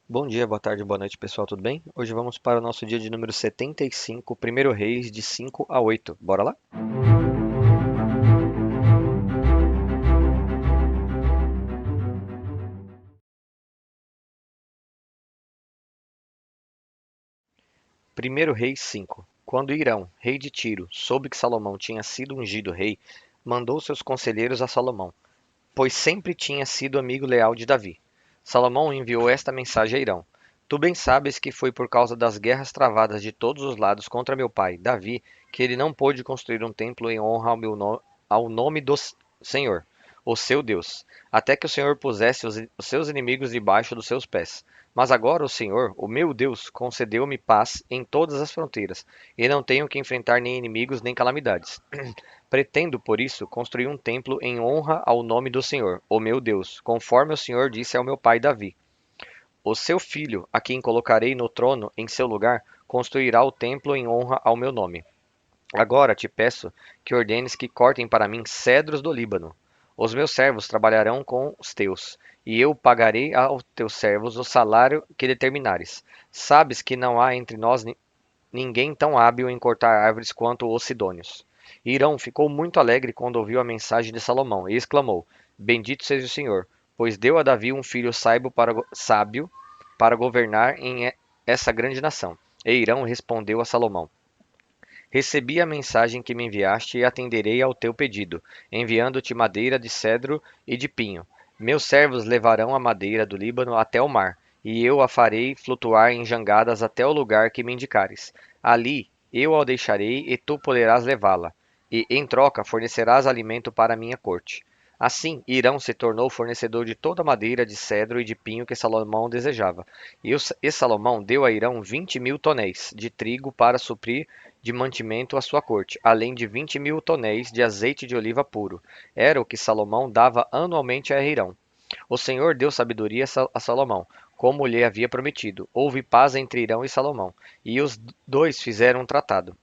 Bom dia, boa tarde, boa noite, pessoal, tudo bem? Hoje vamos para o nosso dia de número 75, primeiro Reis, de 5 a 8. Bora lá? Primeiro Reis 5. Quando Irão, rei de Tiro, soube que Salomão tinha sido ungido rei, mandou seus conselheiros a Salomão, pois sempre tinha sido amigo leal de Davi. Salomão enviou esta mensagem a Irão: Tu bem sabes que foi por causa das guerras travadas de todos os lados contra meu pai, Davi, que ele não pôde construir um templo em honra ao nome do Senhor, o seu Deus, até que o Senhor pusesse os seus inimigos debaixo dos seus pés. Mas agora o Senhor, o meu Deus, concedeu-me paz em todas as fronteiras, e não tenho que enfrentar nem inimigos nem calamidades. Pretendo, por isso, construir um templo em honra ao nome do Senhor, o meu Deus, conforme o Senhor disse ao meu pai Davi. O seu filho, a quem colocarei no trono em seu lugar, construirá o templo em honra ao meu nome. Agora te peço que ordenes que cortem para mim cedros do Líbano. Os meus servos trabalharão com os teus, e eu pagarei aos teus servos o salário que determinares. Sabes que não há entre nós ninguém tão hábil em cortar árvores quanto os sidônios. Irão ficou muito alegre quando ouviu a mensagem de Salomão e exclamou: Bendito seja o Senhor, pois deu a Davi um filho sábio para governar essa grande nação. E Irão respondeu a Salomão: Recebi a mensagem que me enviaste e atenderei ao teu pedido, enviando-te madeira de cedro e de pinho. Meus servos levarão a madeira do Líbano até o mar, e eu a farei flutuar em jangadas até o lugar que me indicares. Ali eu a deixarei e tu poderás levá-la, e em troca fornecerás alimento para a minha corte. Assim, Irão se tornou fornecedor de toda a madeira de cedro e de pinho que Salomão desejava. E Salomão deu a Irão 20.000 tonéis de trigo para suprir de mantimento à sua corte, além de 20.000 tonéis de azeite de oliva puro. Era o que Salomão dava anualmente a Hirão. O Senhor deu sabedoria a Salomão, como lhe havia prometido. Houve paz entre Hirão e Salomão, e os dois fizeram um tratado.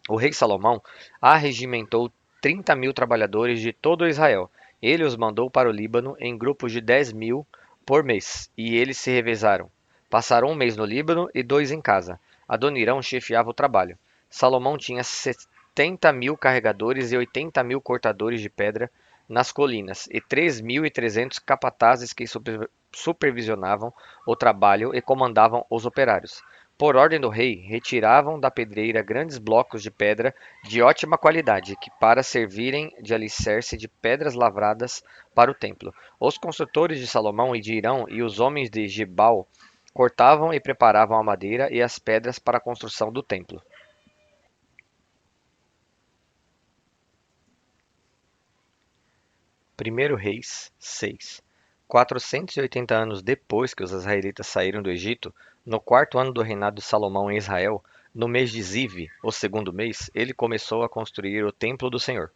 O rei Salomão arregimentou 30.000 trabalhadores de todo Israel. Ele os mandou para o Líbano em grupos de 10.000 por mês, e eles se revezaram. Passaram um mês no Líbano e 2 em casa. Adonirão chefiava o trabalho. Salomão tinha 70.000 carregadores e 80.000 cortadores de pedra nas colinas, e 3.300 capatazes que supervisionavam o trabalho e comandavam os operários. Por ordem do rei, retiravam da pedreira grandes blocos de pedra de ótima qualidade, que para servirem de alicerce de pedras lavradas para o templo. Os construtores de Salomão e de Irão e os homens de Gebal cortavam e preparavam a madeira e as pedras para a construção do templo. Primeiro Reis 6. 480 anos depois que os israelitas saíram do Egito, no quarto ano do reinado de Salomão em Israel, no mês de Ziv, o segundo mês, ele começou a construir o templo do Senhor.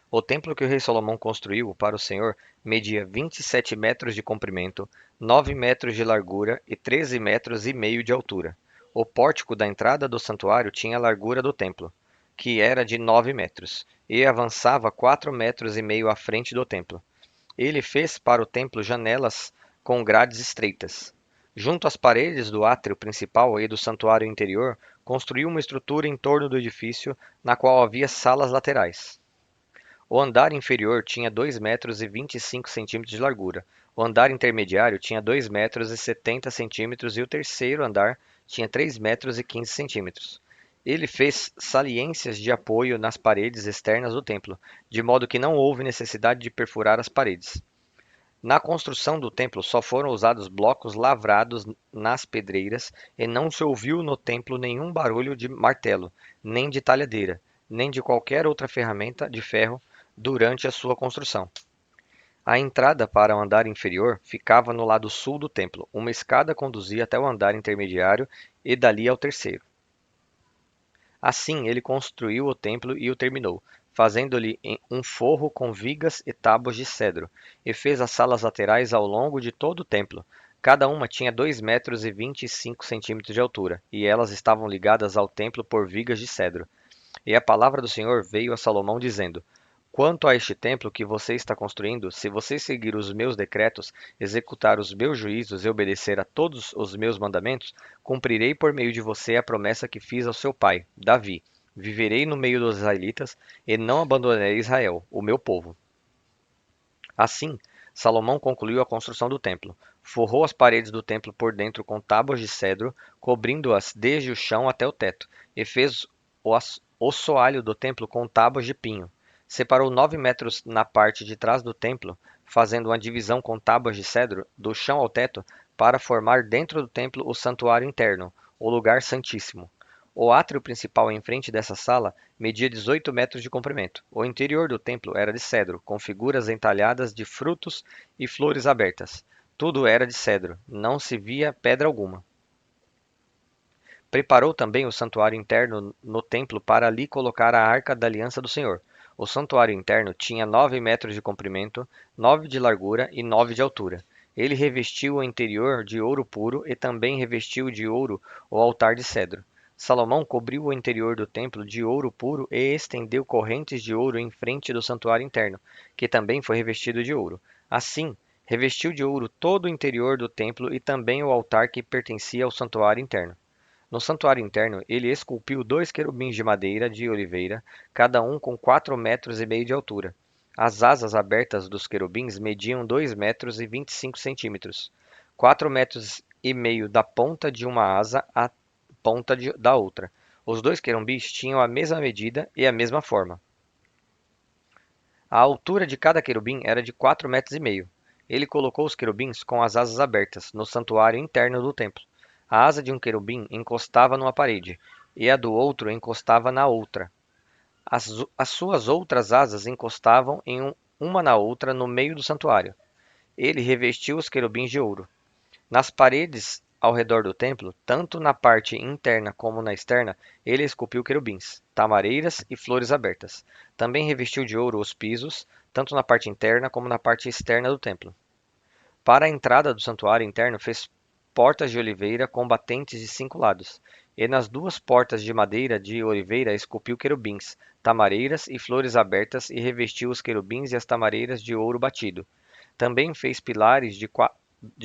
O templo que o rei Salomão construiu para o Senhor media 27 metros de comprimento, 9 metros de largura e 13 metros e meio de altura. O pórtico da entrada do santuário tinha a largura do templo, que era de 9 metros, e avançava 4 metros e meio à frente do templo. Ele fez para o templo janelas com grades estreitas. Junto às paredes do átrio principal e do santuário interior, construiu uma estrutura em torno do edifício, na qual havia salas laterais. O andar inferior tinha 2 metros e 25 centímetros de largura. O andar intermediário tinha 2 metros e 70 centímetros e o terceiro andar tinha 3 metros e 15 centímetros. Ele fez saliências de apoio nas paredes externas do templo, de modo que não houve necessidade de perfurar as paredes. Na construção do templo só foram usados blocos lavrados nas pedreiras, e não se ouviu no templo nenhum barulho de martelo, nem de talhadeira, nem de qualquer outra ferramenta de ferro durante a sua construção. A entrada para o andar inferior ficava no lado sul do templo. Uma escada conduzia até o andar intermediário e dali ao terceiro. Assim ele construiu o templo e o terminou, fazendo-lhe um forro com vigas e tábuas de cedro, e fez as salas laterais ao longo de todo o templo. Cada uma tinha 2 metros e 25 centímetros de altura, e elas estavam ligadas ao templo por vigas de cedro. E a palavra do Senhor veio a Salomão dizendo: Quanto a este templo que você está construindo, se você seguir os meus decretos, executar os meus juízos e obedecer a todos os meus mandamentos, cumprirei por meio de você a promessa que fiz ao seu pai, Davi. Viverei no meio dos israelitas e não abandonarei Israel, o meu povo. Assim, Salomão concluiu a construção do templo. Forrou as paredes do templo por dentro com tábuas de cedro, cobrindo-as desde o chão até o teto, e fez o assoalho do templo com tábuas de pinho. Separou 9 metros na parte de trás do templo, fazendo uma divisão com tábuas de cedro, do chão ao teto, para formar dentro do templo o santuário interno, o lugar santíssimo. O átrio principal em frente dessa sala media 18 metros de comprimento. O interior do templo era de cedro, com figuras entalhadas de frutos e flores abertas. Tudo era de cedro, não se via pedra alguma. Preparou também o santuário interno no templo para ali colocar a arca da aliança do Senhor. O santuário interno tinha 9 metros de comprimento, 9 de largura e 9 de altura. Ele revestiu o interior de ouro puro e também revestiu de ouro o altar de cedro. Salomão cobriu o interior do templo de ouro puro e estendeu correntes de ouro em frente do santuário interno, que também foi revestido de ouro. Assim, revestiu de ouro todo o interior do templo e também o altar que pertencia ao santuário interno. No santuário interno, ele esculpiu 2 querubins de madeira de oliveira, cada um com 4,5 metros de altura. As asas abertas dos querubins mediam 2,25 metros, 4,5 metros da ponta de uma asa à ponta da outra. Os 2 querubins tinham a mesma medida e a mesma forma. A altura de cada querubim era de 4,5 metros. Ele colocou os querubins com as asas abertas no santuário interno do templo. A asa de um querubim encostava numa parede, e a do outro encostava na outra. As suas outras asas encostavam uma na outra no meio do santuário. Ele revestiu os querubins de ouro. Nas paredes ao redor do templo, tanto na parte interna como na externa, ele esculpiu querubins, tamareiras e flores abertas. Também revestiu de ouro os pisos, tanto na parte interna como na parte externa do templo. Para a entrada do santuário interno, fez portas de oliveira com batentes de 5 lados. E nas 2 portas de madeira de oliveira esculpiu querubins, tamareiras e flores abertas e revestiu os querubins e as tamareiras de ouro batido. Também fez pilares de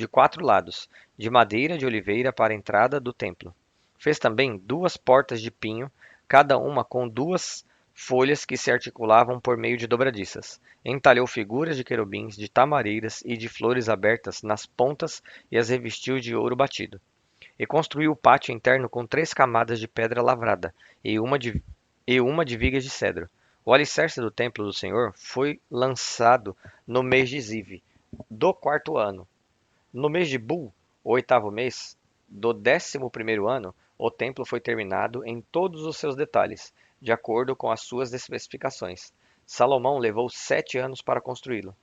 4 lados, de madeira de oliveira para a entrada do templo. Fez também 2 portas de pinho, cada uma com 2 folhas que se articulavam por meio de dobradiças. Entalhou figuras de querubins, de tamareiras e de flores abertas nas pontas e as revestiu de ouro batido. E construiu o pátio interno com 3 camadas de pedra lavrada e uma de vigas de cedro. O alicerce do templo do Senhor foi lançado no mês de Zive, do 4º ano. No mês de Bul, o 8º mês, do 11º ano, o templo foi terminado em todos os seus detalhes, de acordo com as suas especificações. Salomão levou 7 anos para construí-lo.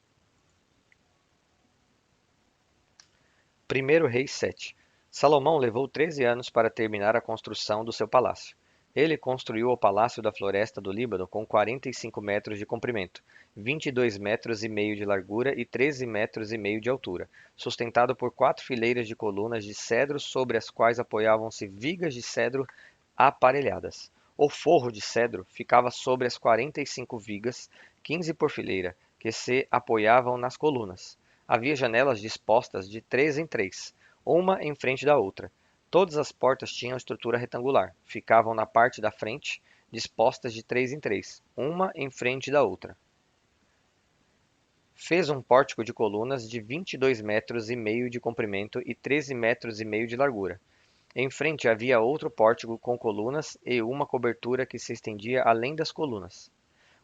1 Reis 7. Salomão levou 13 anos para terminar a construção do seu palácio. Ele construiu o Palácio da Floresta do Líbano com 45 metros de comprimento, 22,5 metros de largura e 13,5 metros de altura, sustentado por 4 fileiras de colunas de cedro sobre as quais apoiavam-se vigas de cedro aparelhadas. O forro de cedro ficava sobre as 45 vigas, 15 por fileira, que se apoiavam nas colunas. Havia janelas dispostas de 3 em 3, uma em frente da outra. Todas as portas tinham estrutura retangular. Ficavam na parte da frente, dispostas de 3 em 3, uma em frente da outra. Fez um pórtico de colunas de 22,5 metros de comprimento e 13,5 metros de largura. Em frente havia outro pórtico com colunas e uma cobertura que se estendia além das colunas.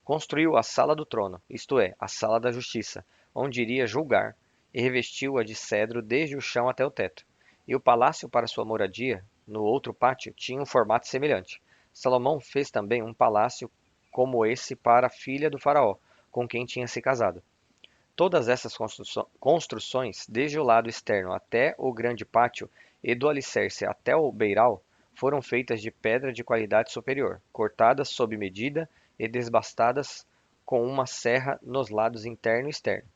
Construiu a sala do trono, isto é, a sala da justiça, onde iria julgar, e revestiu-a de cedro desde o chão até o teto. E o palácio para sua moradia, no outro pátio, tinha um formato semelhante. Salomão fez também um palácio como esse para a filha do faraó, com quem tinha se casado. Todas essas construções, desde o lado externo até o grande pátio e do alicerce até o beiral, foram feitas de pedra de qualidade superior, cortadas sob medida e desbastadas com uma serra nos lados interno e externo.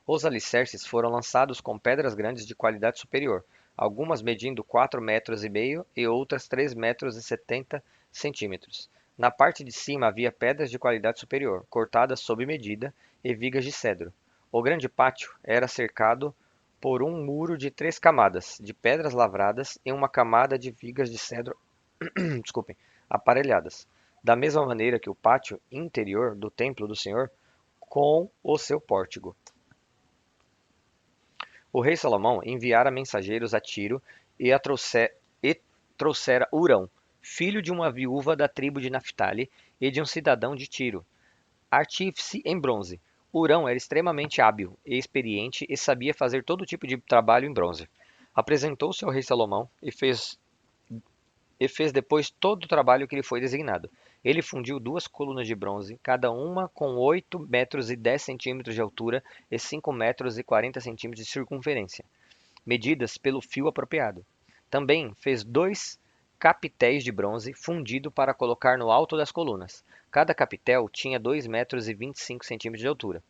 Os alicerces foram lançados com pedras grandes de qualidade superior, algumas medindo 4,5 metros e outras 3,70 metros. Na parte de cima havia pedras de qualidade superior, cortadas sob medida, e vigas de cedro. O grande pátio era cercado por um muro de 3 camadas, de pedras lavradas e uma camada de vigas de cedro, desculpem, aparelhadas, da mesma maneira que o pátio interior do templo do Senhor, com o seu pórtico. O rei Salomão enviara mensageiros a Tiro e trouxera Hurão, filho de uma viúva da tribo de Naphtali e de um cidadão de Tiro, artífice em bronze. Hurão era extremamente hábil e experiente e sabia fazer todo tipo de trabalho em bronze. Apresentou-se ao rei Salomão e fez depois todo o trabalho que lhe foi designado. Ele fundiu 2 colunas de bronze, cada uma com 8 metros e 10 centímetros de altura e 5 metros e 40 centímetros de circunferência, medidas pelo fio apropriado. Também fez 2 capitéis de bronze fundido para colocar no alto das colunas. Cada capitel tinha 2 metros e 25 centímetros de altura.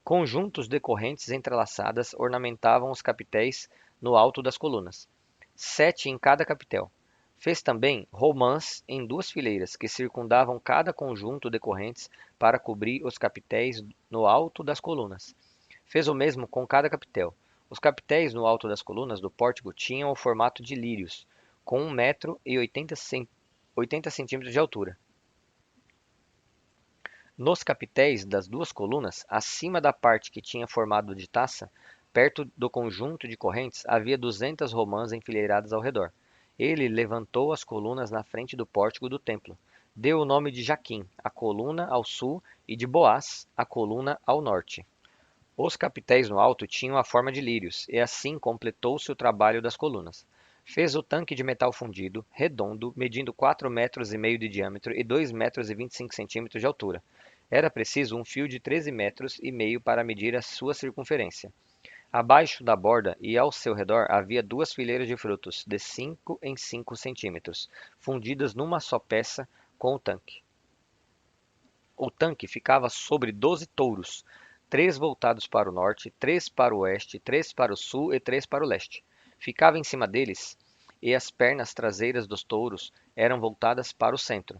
Conjuntos de correntes entrelaçadas ornamentavam os capitéis no alto das colunas, 7 em cada capitel. Fez também romãs em 2 fileiras, que circundavam cada conjunto de correntes para cobrir os capitéis no alto das colunas. Fez o mesmo com cada capitel. Os capitéis no alto das colunas do pórtico tinham o formato de lírios, com 1 metro e 80 centímetros de altura. Nos capitéis das 2 colunas, acima da parte que tinha formado de taça, perto do conjunto de correntes, havia 200 romãs enfileiradas ao redor. Ele levantou as colunas na frente do pórtico do templo. Deu o nome de Jaquim, a coluna ao sul, e de Boaz, a coluna ao norte. Os capitéis no alto tinham a forma de lírios, e assim completou-se o trabalho das colunas. Fez o tanque de metal fundido, redondo, medindo 4 metros e meio de diâmetro e 2 metros e 25 centímetros de altura. Era preciso um fio de 13 metros e meio para medir a sua circunferência. Abaixo da borda e ao seu redor havia 2 fileiras de frutos, de 5 em 5 centímetros, fundidas numa só peça com o tanque. O tanque ficava sobre 12 touros, 3 voltados para o norte, 3 para o oeste, 3 para o sul e 3 para o leste. Ficava em cima deles, e as pernas traseiras dos touros eram voltadas para o centro.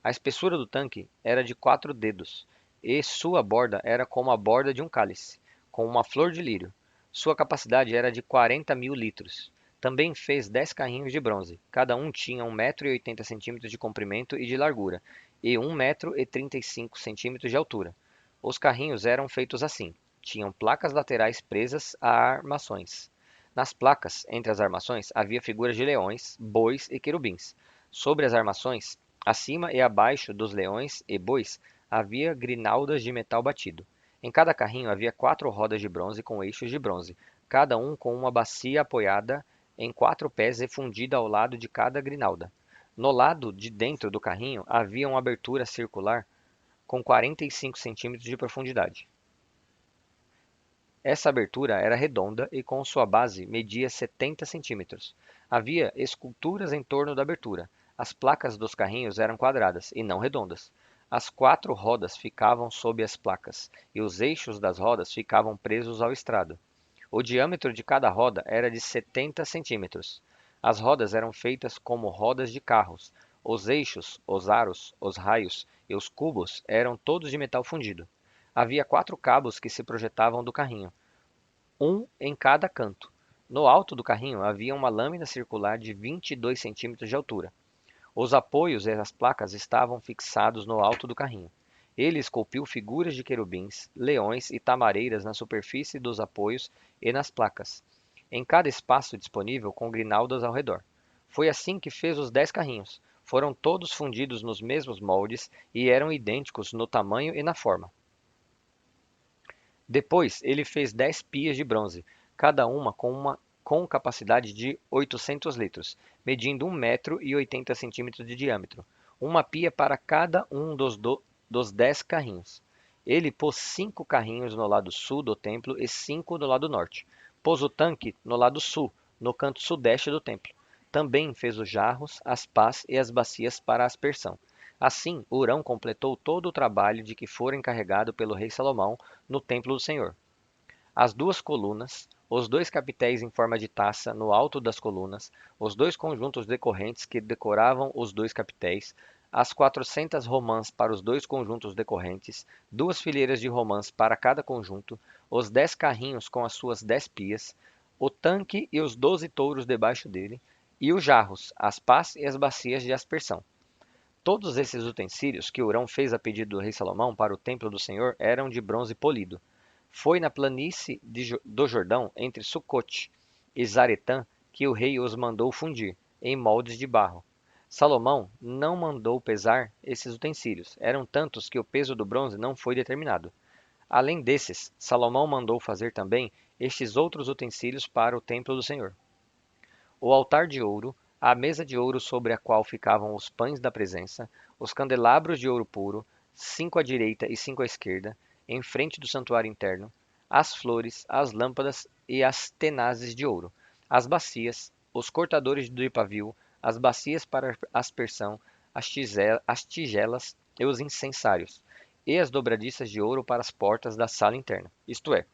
A espessura do tanque era de 4 dedos, e sua borda era como a borda de um cálice, com uma flor de lírio. Sua capacidade era de 40.000 litros. Também fez 10 carrinhos de bronze. Cada um tinha 1 metro e 80 centímetros de comprimento e de largura, e 1 metro e 35 centímetros de altura. Os carrinhos eram feitos assim: tinham placas laterais presas a armações. Nas placas, entre as armações, havia figuras de leões, bois e querubins. Sobre as armações, acima e abaixo dos leões e bois, havia grinaldas de metal batido. Em cada carrinho havia 4 rodas de bronze com eixos de bronze, cada um com uma bacia apoiada em 4 pés e fundida ao lado de cada grinalda. No lado de dentro do carrinho havia uma abertura circular com 45 centímetros de profundidade. Essa abertura era redonda e com sua base media 70 centímetros. Havia esculturas em torno da abertura. As placas dos carrinhos eram quadradas e não redondas. As 4 rodas ficavam sob as placas e os eixos das rodas ficavam presos ao estrado. O diâmetro de cada roda era de 70 centímetros. As rodas eram feitas como rodas de carros. Os eixos, os aros, os raios e os cubos eram todos de metal fundido. Havia 4 cabos que se projetavam do carrinho, um em cada canto. No alto do carrinho havia uma lâmina circular de 22 centímetros de altura. Os apoios e as placas estavam fixados no alto do carrinho. Ele esculpiu figuras de querubins, leões e tamareiras na superfície dos apoios e nas placas, em cada espaço disponível com grinaldas ao redor. Foi assim que fez os 10 carrinhos. Foram todos fundidos nos mesmos moldes e eram idênticos no tamanho e na forma. Depois ele fez 10 pias de bronze, cada uma com capacidade de 800 litros, medindo 1 metro e 80 centímetros de diâmetro, uma pia para cada um dos 10 carrinhos. Ele pôs 5 carrinhos no lado sul do templo e 5 no lado norte. Pôs o tanque no lado sul, no canto sudeste do templo. Também fez os jarros, as pás e as bacias para a aspersão. Assim, Hurão completou todo o trabalho de que fora encarregado pelo rei Salomão no templo do Senhor. As 2 colunas, os 2 capitéis em forma de taça no alto das colunas, os 2 conjuntos de correntes que decoravam os 2 capitéis, as 400 romãs para os 2 conjuntos decorrentes, 2 fileiras de romãs para cada conjunto, os 10 carrinhos com as suas 10 pias, o tanque e os 12 touros debaixo dele, e os jarros, as pás e as bacias de aspersão. Todos esses utensílios que Hurão fez a pedido do rei Salomão para o templo do Senhor eram de bronze polido. Foi na planície do Jordão, entre Sucote e Zaretã, que o rei os mandou fundir, em moldes de barro. Salomão não mandou pesar esses utensílios, eram tantos que o peso do bronze não foi determinado. Além desses, Salomão mandou fazer também estes outros utensílios para o templo do Senhor: o altar de ouro, a mesa de ouro sobre a qual ficavam os pães da presença, os candelabros de ouro puro, 5 à direita e 5 à esquerda, em frente do santuário interno, as flores, as lâmpadas e as tenazes de ouro, as bacias, os cortadores de pavio, as bacias para aspersão, as tigelas e os incensários, e as dobradiças de ouro para as portas da sala interna, isto é,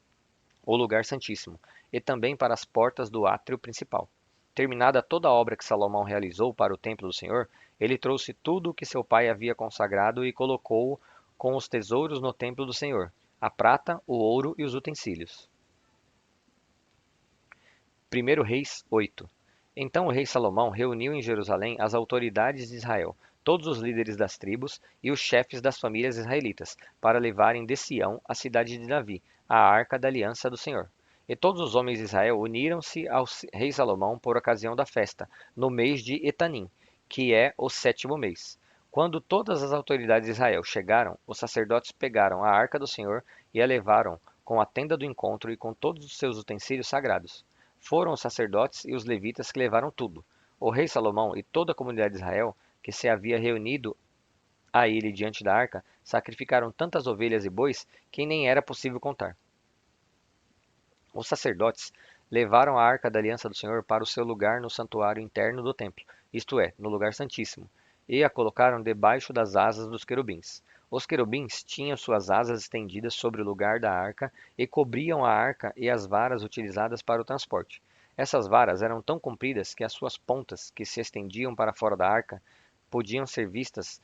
o lugar santíssimo, e também para as portas do átrio principal. Terminada toda a obra que Salomão realizou para o templo do Senhor, ele trouxe tudo o que seu pai havia consagrado e colocou-o com os tesouros no templo do Senhor: a prata, o ouro e os utensílios. 1 Reis 8. Então o rei Salomão reuniu em Jerusalém as autoridades de Israel, todos os líderes das tribos e os chefes das famílias israelitas, para levarem de Sião, a cidade de Davi, a arca da aliança do Senhor. E todos os homens de Israel uniram-se ao rei Salomão por ocasião da festa, no mês de Etanim, que é o 7º mês. Quando todas as autoridades de Israel chegaram, os sacerdotes pegaram a arca do Senhor e a levaram com a tenda do encontro e com todos os seus utensílios sagrados. Foram os sacerdotes e os levitas que levaram tudo. O rei Salomão e toda a comunidade de Israel, que se havia reunido a ele diante da arca, sacrificaram tantas ovelhas e bois que nem era possível contar. Os sacerdotes levaram a arca da aliança do Senhor para o seu lugar no santuário interno do templo, isto é, no lugar santíssimo, e a colocaram debaixo das asas dos querubins. Os querubins tinham suas asas estendidas sobre o lugar da arca e cobriam a arca e as varas utilizadas para o transporte. Essas varas eram tão compridas que as suas pontas, que se estendiam para fora da arca, podiam ser vistas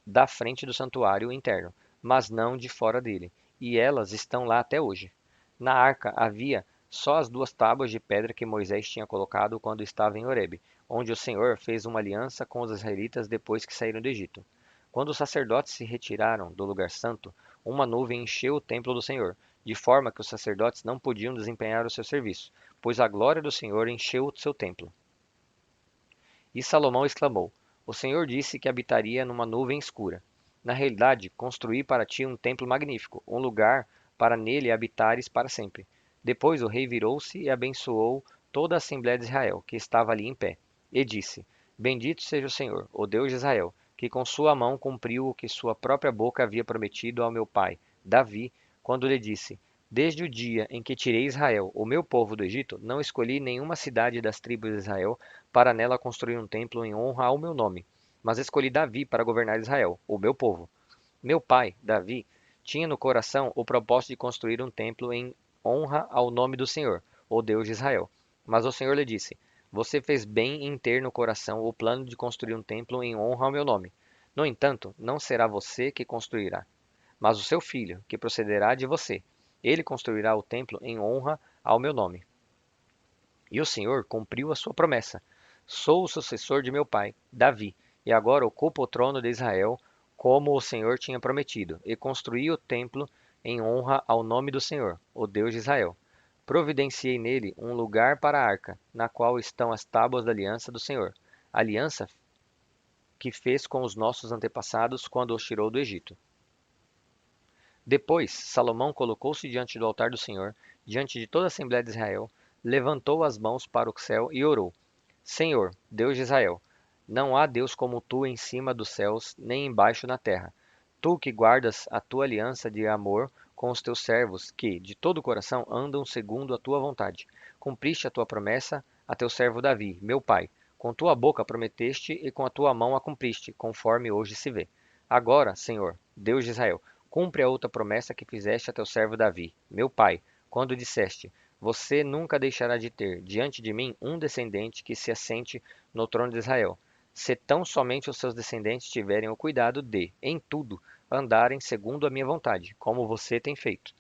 da frente do santuário interno, mas não de fora dele, e elas estão lá até hoje. Na arca havia só as 2 tábuas de pedra que Moisés tinha colocado quando estava em Horebe, onde o Senhor fez uma aliança com os israelitas depois que saíram do Egito. Quando os sacerdotes se retiraram do lugar santo, uma nuvem encheu o templo do Senhor, de forma que os sacerdotes não podiam desempenhar o seu serviço, pois a glória do Senhor encheu o seu templo. E Salomão exclamou: O Senhor disse que habitaria numa nuvem escura. Na realidade, construí para ti um templo magnífico, um lugar para nele habitares para sempre. Depois o rei virou-se e abençoou toda a Assembleia de Israel, que estava ali em pé, e disse: Bendito seja o Senhor, o Deus de Israel, que com sua mão cumpriu o que sua própria boca havia prometido ao meu pai, Davi, quando lhe disse: Desde o dia em que tirei Israel, o meu povo, do Egito, não escolhi nenhuma cidade das tribos de Israel para nela construir um templo em honra ao meu nome, mas escolhi Davi para governar Israel, o meu povo. Meu pai, Davi, tinha no coração o propósito de construir um templo em honra ao nome do Senhor, o Deus de Israel. Mas o Senhor lhe disse: Você fez bem em ter no coração o plano de construir um templo em honra ao meu nome. No entanto, não será você que construirá, mas o seu filho, que procederá de você. Ele construirá o templo em honra ao meu nome. E o Senhor cumpriu a sua promessa. Sou o sucessor de meu pai, Davi, e agora ocupo o trono de Israel, como o Senhor tinha prometido, e construí o templo em honra ao nome do Senhor, o Deus de Israel. Providenciei nele um lugar para a arca, na qual estão as tábuas da aliança do Senhor, aliança que fez com os nossos antepassados quando os tirou do Egito. Depois, Salomão colocou-se diante do altar do Senhor, diante de toda a Assembleia de Israel, levantou as mãos para o céu e orou: Senhor, Deus de Israel, não há Deus como tu em cima dos céus, nem embaixo na terra. Tu que guardas a tua aliança de amor com os teus servos, que, de todo o coração, andam segundo a tua vontade. Cumpriste a tua promessa a teu servo Davi, meu pai. Com tua boca prometeste e com a tua mão a cumpriste, conforme hoje se vê. Agora, Senhor, Deus de Israel, cumpre a outra promessa que fizeste a teu servo Davi, meu pai, quando disseste: Você nunca deixará de ter diante de mim um descendente que se assente no trono de Israel. se tão somente os seus descendentes tiverem o cuidado de, em tudo, andarem segundo a minha vontade, como você tem feito.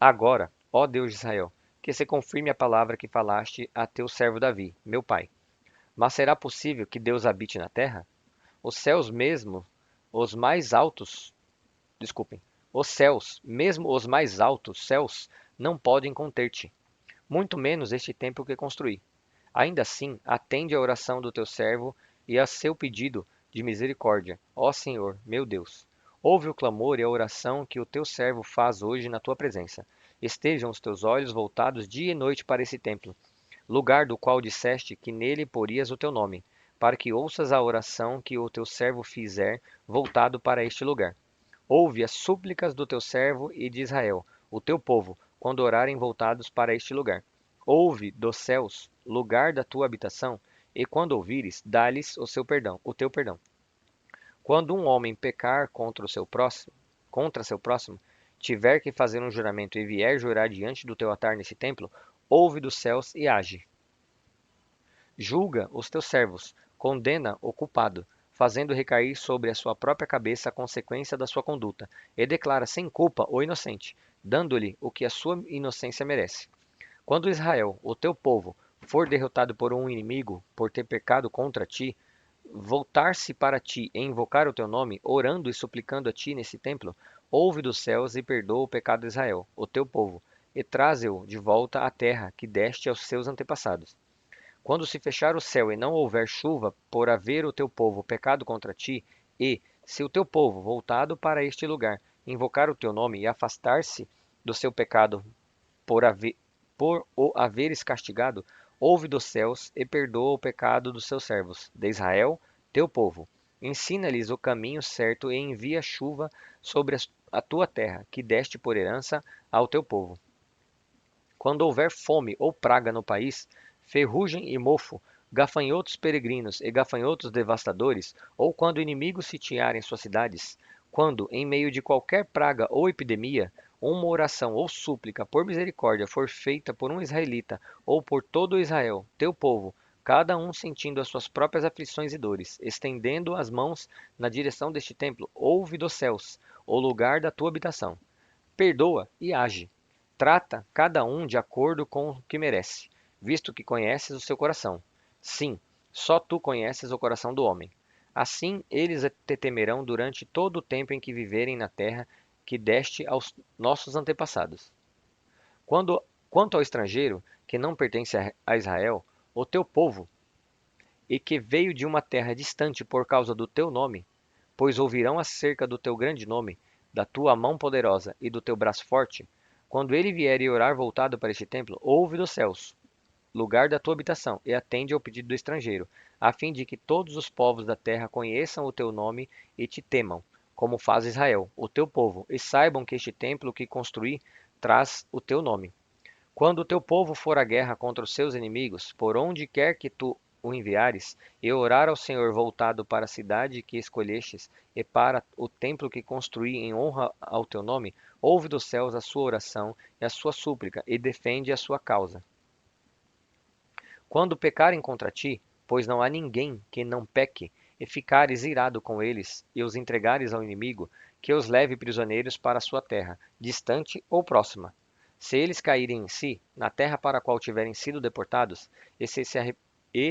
Agora, ó Deus de Israel, que se confirme a palavra que falaste a teu servo Davi, meu pai. Mas será possível que Deus habite na terra? Os céus mesmo, os mais altos, desculpem, os céus, mesmo os mais altos céus, não podem conter-te, muito menos este templo que construí. Ainda assim, atende à oração do teu servo e a seu pedido de misericórdia, ó Senhor, meu Deus. Ouve o clamor e a oração que o teu servo faz hoje na tua presença. Estejam os teus olhos voltados dia e noite para esse templo, lugar do qual disseste que nele porias o teu nome, para que ouças a oração que o teu servo fizer voltado para este lugar. Ouve as súplicas do teu servo e de Israel, o teu povo, quando orarem voltados para este lugar. Ouve dos céus, lugar da tua habitação, e quando ouvires, dá-lhes o seu perdão, o teu perdão. Quando um homem pecar contra seu próximo, tiver que fazer um juramento e vier jurar diante do teu altar nesse templo, ouve dos céus e age. Julga os teus servos, condena o culpado, fazendo recair sobre a sua própria cabeça a consequência da sua conduta, e declara sem culpa o inocente, dando-lhe o que a sua inocência merece. Quando Israel, o teu povo, for derrotado por um inimigo por ter pecado contra ti, voltar-se para ti e invocar o teu nome, orando e suplicando a ti nesse templo, ouve dos céus e perdoa o pecado de Israel, o teu povo, e traze-o de volta à terra que deste aos seus antepassados. Quando se fechar o céu e não houver chuva, por haver o teu povo pecado contra ti, e, se o teu povo, voltado para este lugar, invocar o teu nome e afastar-se do seu pecado por o haveres castigado, ouve dos céus e perdoa o pecado dos seus servos, de Israel, teu povo. Ensina-lhes o caminho certo e envia chuva sobre a tua terra, que deste por herança ao teu povo. Quando houver fome ou praga no país, ferrugem e mofo, gafanhotos peregrinos e gafanhotos devastadores, ou quando inimigos sitiarem suas cidades, quando, em meio de qualquer praga ou epidemia, uma oração ou súplica por misericórdia for feita por um israelita ou por todo Israel, teu povo, cada um sentindo as suas próprias aflições e dores, estendendo as mãos na direção deste templo, ouve dos céus, o lugar da tua habitação. Perdoa e age. Trata cada um de acordo com o que merece, visto que conheces o seu coração. Sim, só tu conheces o coração do homem. Assim eles te temerão durante todo o tempo em que viverem na terra que deste aos nossos antepassados. Quanto ao estrangeiro, que não pertence a Israel, o teu povo, e que veio de uma terra distante por causa do teu nome, pois ouvirão acerca do teu grande nome, da tua mão poderosa e do teu braço forte, quando ele vier e orar voltado para este templo, ouve dos céus, lugar da tua habitação, e atende ao pedido do estrangeiro, a fim de que todos os povos da terra conheçam o teu nome e te temam, como faz Israel, o teu povo, e saibam que este templo que construí traz o teu nome. Quando o teu povo for à guerra contra os seus inimigos, por onde quer que tu o enviares, e orar ao Senhor voltado para a cidade que escolhestes e para o templo que construí em honra ao teu nome, ouve dos céus a sua oração e a sua súplica e defende a sua causa. Quando pecarem contra ti, pois não há ninguém que não peque, e ficares irado com eles e os entregares ao inimigo, que os leve prisioneiros para a sua terra, distante ou próxima. Se eles caírem em si, na terra para a qual tiverem sido deportados, e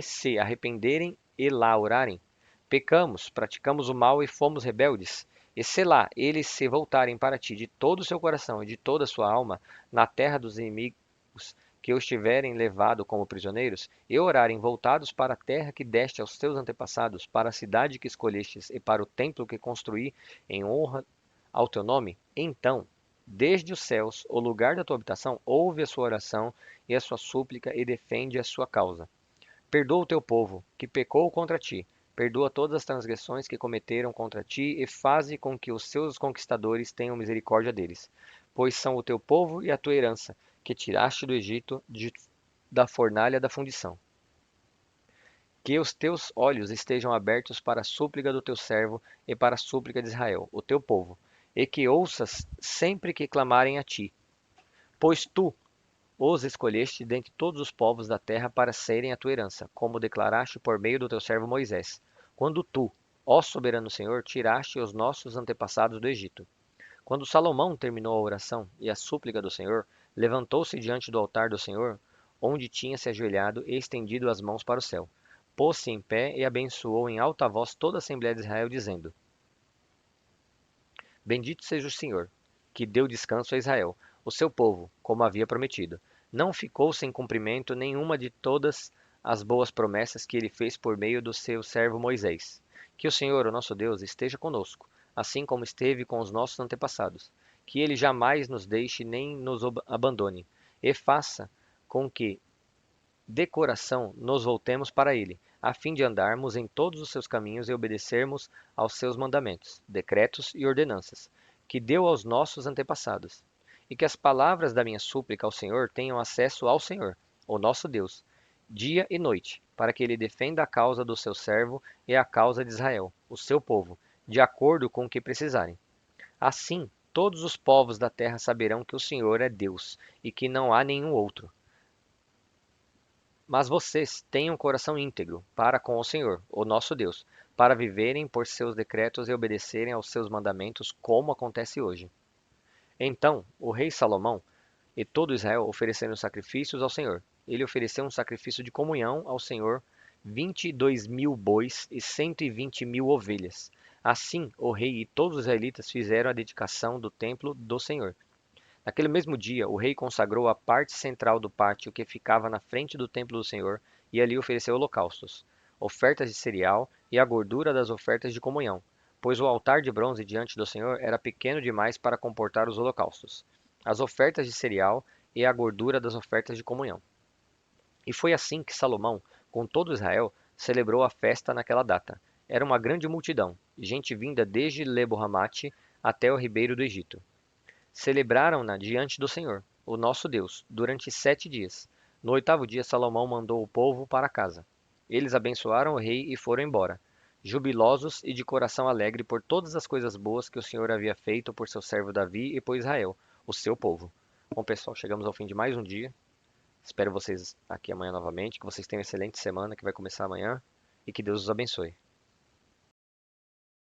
se arrependerem e lá orarem, pecamos, praticamos o mal e fomos rebeldes, e se lá eles se voltarem para ti de todo o seu coração e de toda a sua alma, na terra dos inimigos que os tiverem levado como prisioneiros, e orarem voltados para a terra que deste aos teus antepassados, para a cidade que escolhestes e para o templo que construí em honra ao teu nome, então, desde os céus, o lugar da tua habitação, ouve a sua oração e a sua súplica e defende a sua causa. Perdoa o teu povo, que pecou contra ti. Perdoa todas as transgressões que cometeram contra ti e faze com que os seus conquistadores tenham misericórdia deles, pois são o teu povo e a tua herança, que tiraste do Egito da fornalha da fundição. Que os teus olhos estejam abertos para a súplica do teu servo e para a súplica de Israel, o teu povo, e que ouças sempre que clamarem a ti. Pois tu, Os escolheste dentre todos os povos da terra para serem a tua herança, como declaraste por meio do teu servo Moisés, quando tu, ó soberano Senhor, tiraste os nossos antepassados do Egito. Quando Salomão terminou a oração e a súplica do Senhor, levantou-se diante do altar do Senhor, onde tinha se ajoelhado e estendido as mãos para o céu. Pôs-se em pé e abençoou em alta voz toda a Assembleia de Israel, dizendo: Bendito seja o Senhor, que deu descanso a Israel, o seu povo, como havia prometido. Não ficou sem cumprimento nenhuma de todas as boas promessas que ele fez por meio do seu servo Moisés. Que o Senhor, o nosso Deus, esteja conosco, assim como esteve com os nossos antepassados. Que ele jamais nos deixe nem nos abandone, e faça com que de coração nos voltemos para ele, a fim de andarmos em todos os seus caminhos e obedecermos aos seus mandamentos, decretos e ordenanças, que deu aos nossos antepassados. E que as palavras da minha súplica ao Senhor tenham acesso ao Senhor, o nosso Deus, dia e noite, para que ele defenda a causa do seu servo e a causa de Israel, o seu povo, de acordo com o que precisarem. Assim, todos os povos da terra saberão que o Senhor é Deus e que não há nenhum outro. Mas vocês têm um coração íntegro para com o Senhor, o nosso Deus, para viverem por seus decretos e obedecerem aos seus mandamentos, como acontece hoje. Então o rei Salomão e todo Israel ofereceram sacrifícios ao Senhor. Ele ofereceu um sacrifício de comunhão ao Senhor, 22.000 bois e 120.000 ovelhas. Assim, o rei e todos os israelitas fizeram a dedicação do templo do Senhor. Naquele mesmo dia, o rei consagrou a parte central do pátio que ficava na frente do templo do Senhor e ali ofereceu holocaustos, ofertas de cereal e a gordura das ofertas de comunhão, pois o altar de bronze diante do Senhor era pequeno demais para comportar os holocaustos, as ofertas de cereal e a gordura das ofertas de comunhão. E foi assim que Salomão, com todo Israel, celebrou a festa naquela data. Era uma grande multidão, gente vinda desde Lebo-Hamate até o ribeiro do Egito. Celebraram-na diante do Senhor, o nosso Deus, durante 7 dias. No oitavo dia, Salomão mandou o povo para casa. Eles abençoaram o rei e foram embora, jubilosos e de coração alegre por todas as coisas boas que o Senhor havia feito por seu servo Davi e por Israel, o seu povo. Bom, pessoal, chegamos ao fim de mais um dia. Espero vocês aqui amanhã novamente, que vocês tenham uma excelente semana que vai começar amanhã e que Deus os abençoe.